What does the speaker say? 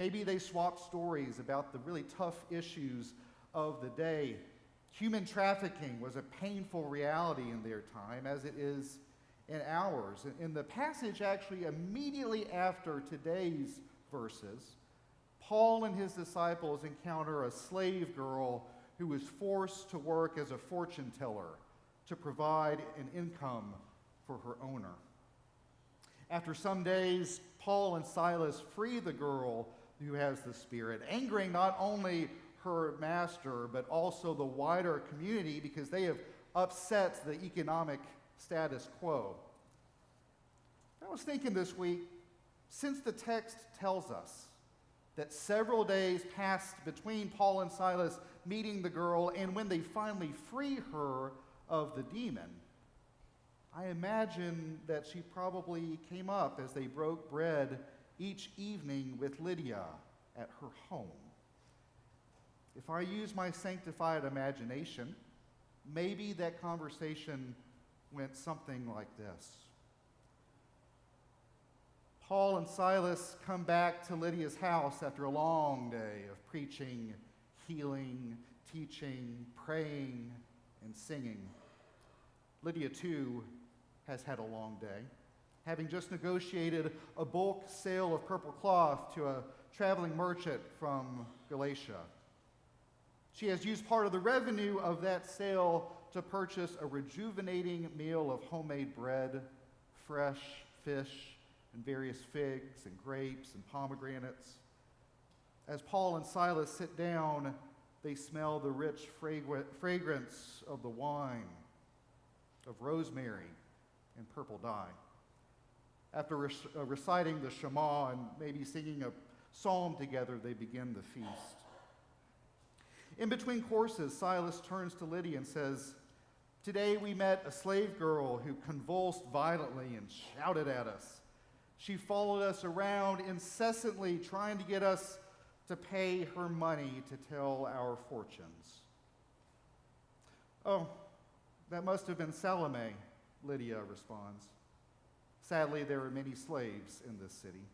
Maybe they swapped stories about the really tough issues of the day. Human trafficking was a painful reality in their time, as it is in ours. In the passage, actually, immediately after today's verses, Paul and his disciples encounter a slave girl who was forced to work as a fortune teller to provide an income for her owner. After some days, Paul and Silas free the girl who has the spirit, angering not only her master, but also the wider community because they have upset the economic status quo. I was thinking this week, since the text tells us that several days passed between Paul and Silas meeting the girl and when they finally free her of the demon, I imagine that she probably came up as they broke bread each evening with Lydia at her home. If I use my sanctified imagination, maybe that conversation went something like this. Paul and Silas come back to Lydia's house after a long day of preaching, healing, teaching, praying, and singing. Lydia, too, has had a long day, having just negotiated a bulk sale of purple cloth to a traveling merchant from Galatia. She has used part of the revenue of that sale to purchase a rejuvenating meal of homemade bread, fresh fish, and various figs and grapes and pomegranates. As Paul and Silas sit down, they smell the rich fragrance of the wine, of rosemary and purple dye. After reciting the Shema and maybe singing a psalm together, they begin the feast. In between courses, Silas turns to Lydia and says, "Today we met a slave girl who convulsed violently and shouted at us. She followed us around incessantly, trying to get us to pay her money to tell our fortunes." "Oh, that must have been Salome," Lydia responds. "Sadly, there are many slaves in this city."